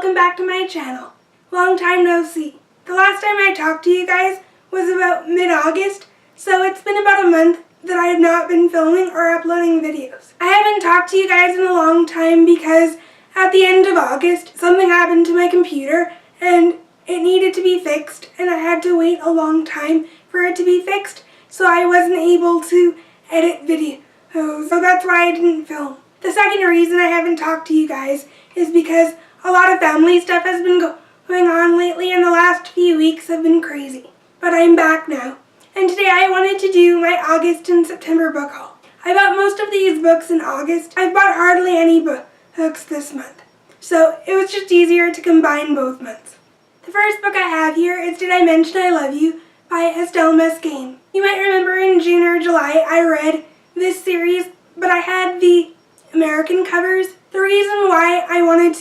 welcome back to my channel. Long time no see. The last time I talked to you guys was about mid-August, so it's been about a month that I have not been filming or uploading videos. I haven't talked to you guys in a long time because at the end of August, something happened to my computer and it needed to be fixed, and I had to wait a long time for it to be fixed, so I wasn't able to edit videos, so that's why I didn't film. The second reason I haven't talked to you guys is because a lot of family stuff has been going on lately, and the last few weeks have been crazy. But I'm back now, and today I wanted to do my August and September book haul. I bought most of these books in August. I've bought hardly any books this month, so it was just easier to combine both months. The first book I have here is Did I Mention I Love You by Estelle Maskame. You might remember in June or July I read this series, but I had the American covers. The reason why I wanted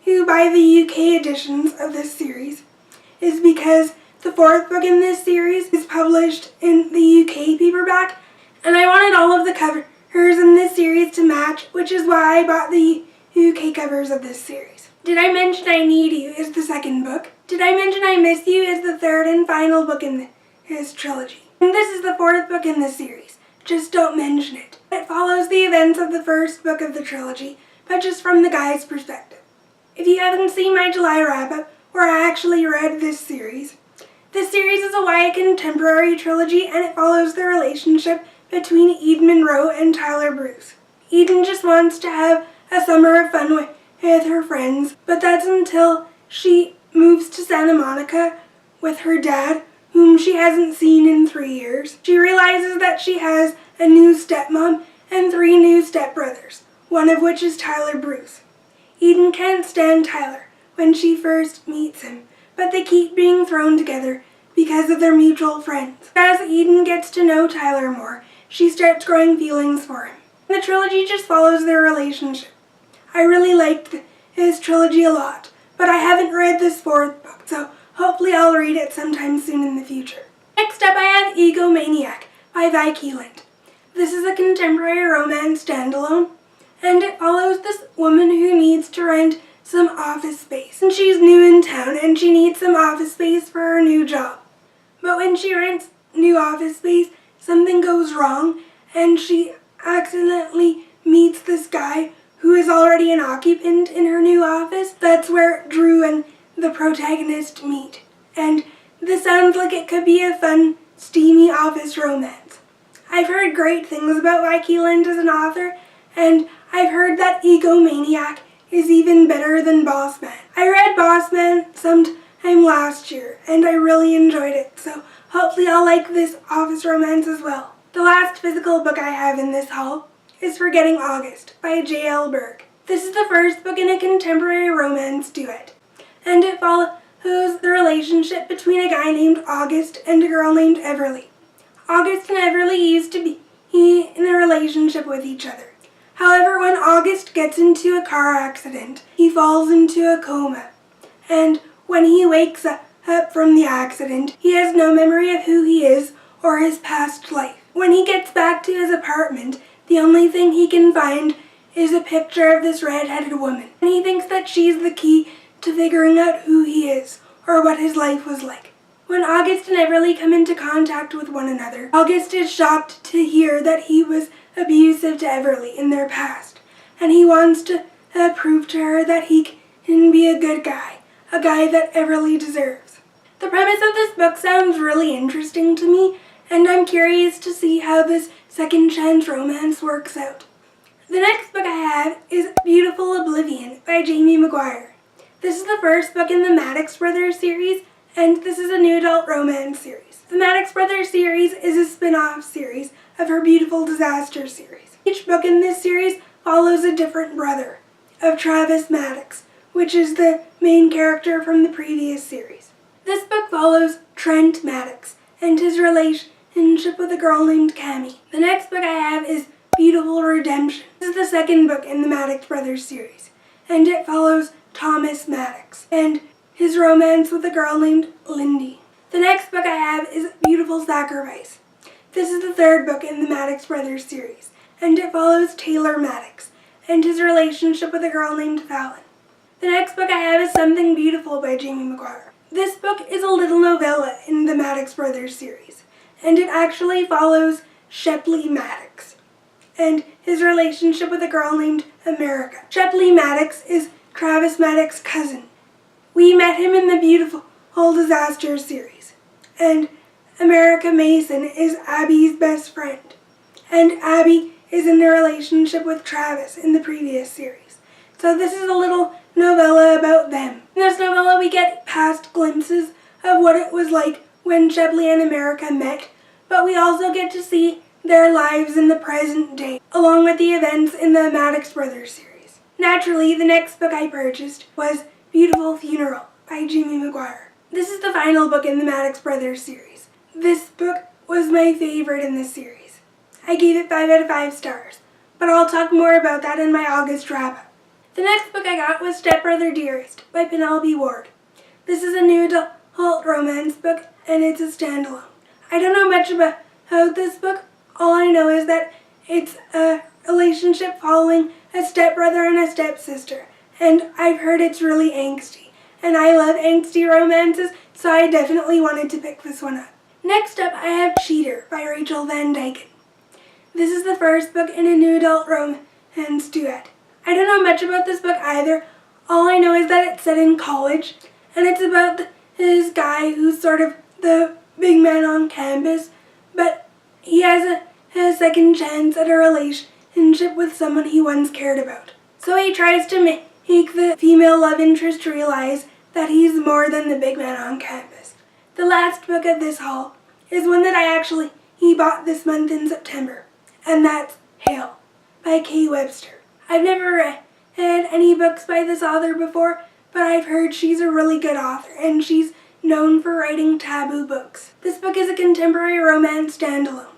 to buy the UK editions of this series is because the fourth book in this series is published in the UK paperback, and I wanted all of the covers in this series to match, which is why I bought the UK covers of this series. Did I Mention I Need You is the second book. Did I Mention I Miss You is the third and final book in this trilogy. And this is the fourth book in this series. Just don't mention it. It follows the events of the first book of the trilogy, but just from the guy's perspective. If you haven't seen my July wrap-up, where I actually read this series is a YA contemporary trilogy, and it follows the relationship between Eden Monroe and Tyler Bruce. Eden just wants to have a summer of fun with her friends, but that's until she moves to Santa Monica with her dad, whom she hasn't seen in 3 years. She realizes that she has a new stepmom and 3 new stepbrothers, one of which is Tyler Bruce. Eden can't stand Tyler when she first meets him, but they keep being thrown together because of their mutual friends. As Eden gets to know Tyler more, she starts growing feelings for him. The trilogy just follows their relationship. I really liked this trilogy a lot, but I haven't read this fourth book, so hopefully I'll read it sometime soon in the future. Next up I have Egomaniac by Vi Keeland. This is a contemporary romance standalone, and it follows this woman who needs to rent some office space. And she's new in town and she needs some office space for her new job. But when she rents new office space, something goes wrong and she accidentally meets this guy who is already an occupant in her new office. That's where Drew and the protagonist meet. And this sounds like it could be a fun, steamy office romance. I've heard great things about Vi Keeland as an author, and I've heard that Egomaniac is even better than Boss Man. I read Boss Man sometime last year, and I really enjoyed it, so hopefully I'll like this office romance as well. The last physical book I have in this haul is Forgetting August by J.L. Berg. This is the first book in a contemporary romance duet, and it follows the relationship between a guy named August and a girl named Everly. August and Everly used to be in a relationship with each other. However, when August gets into a car accident, he falls into a coma, and when he wakes up from the accident, he has no memory of who he is or his past life. When he gets back to his apartment, the only thing he can find is a picture of this red-headed woman, and he thinks that she's the key to figuring out who he is or what his life was like. When August and Everly come into contact with one another, August is shocked to hear that he was abusive to Everly in their past, and he wants to prove to her that he can be a good guy, a guy that Everly deserves. The premise of this book sounds really interesting to me, and I'm curious to see how this second chance romance works out. The next book I have is Beautiful Oblivion by Jamie McGuire. This is the first book in the Maddox Brothers series, and this is a new adult romance series. The Maddox Brothers series is a spin-off series of her Beautiful Disaster series. Each book in this series follows a different brother of Travis Maddox, which is the main character from the previous series. This book follows Trent Maddox and his relationship with a girl named Makame. The next book I have is Beautiful Redemption. This is the second book in the Maddox Brothers series, and it follows Thomas Maddox and his romance with a girl named Lindy. The next book I have is Beautiful Sacrifice. This is the third book in the Maddox Brothers series, and it follows Taylor Maddox and his relationship with a girl named Fallon. The next book I have is Something Beautiful by Jamie McGuire. This book is a little novella in the Maddox Brothers series, and it actually follows Shepley Maddox and his relationship with a girl named America. Shepley Maddox is Travis Maddox's cousin. We met him in the Beautiful Disaster series, and America Mason is Abby's best friend, and Abby is in a relationship with Travis in the previous series. So this is a little novella about them. In this novella we get past glimpses of what it was like when Shepley and America met, but we also get to see their lives in the present day, along with the events in the Maddox Brothers series. Naturally, the next book I purchased was Beautiful Funeral by Jamie McGuire. This is the final book in the Maddox Brothers series. This book was my favorite in this series. I gave it 5 out of 5 stars, but I'll talk more about that in my August wrap-up. The next book I got was Stepbrother, Dearest by Penelope Ward. This is a new adult romance book, and it's a standalone. I don't know much about this book. All I know is that it's a relationship following a stepbrother and a stepsister, and I've heard it's really angsty. And I love angsty romances, so I definitely wanted to pick this one up. Next up, I have Cheater by Rachel Van Dyken. This is the first book in a new adult romance duet. I don't know much about this book either. All I know is that it's set in college, and it's about this guy who's sort of the big man on campus, but he has a second chance at a relationship with someone he once cared about. So he tries to make the female love interest realize that he's more than the big man on campus. The last book of this haul is one that he bought this month in September, and that's Hale by Webster. I've never read any books by this author before, but I've heard she's a really good author, and she's known for writing taboo books. This book is a contemporary romance standalone,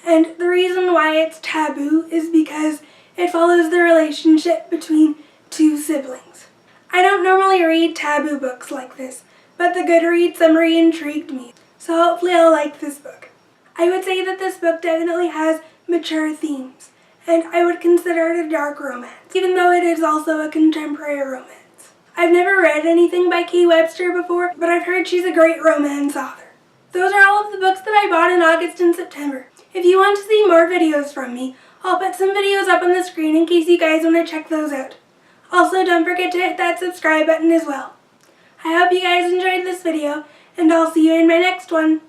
and the reason why it's taboo is because it follows the relationship between two siblings. I don't normally read taboo books like this, but the Goodreads summary intrigued me, so hopefully I'll like this book. I would say that this book definitely has mature themes, and I would consider it a dark romance, even though it is also a contemporary romance. I've never read anything by Webster before, but I've heard she's a great romance author. Those are all of the books that I bought in August and September. If you want to see more videos from me, I'll put some videos up on the screen in case you guys want to check those out. Also, don't forget to hit that subscribe button as well. I hope you guys enjoyed this video, and I'll see you in my next one.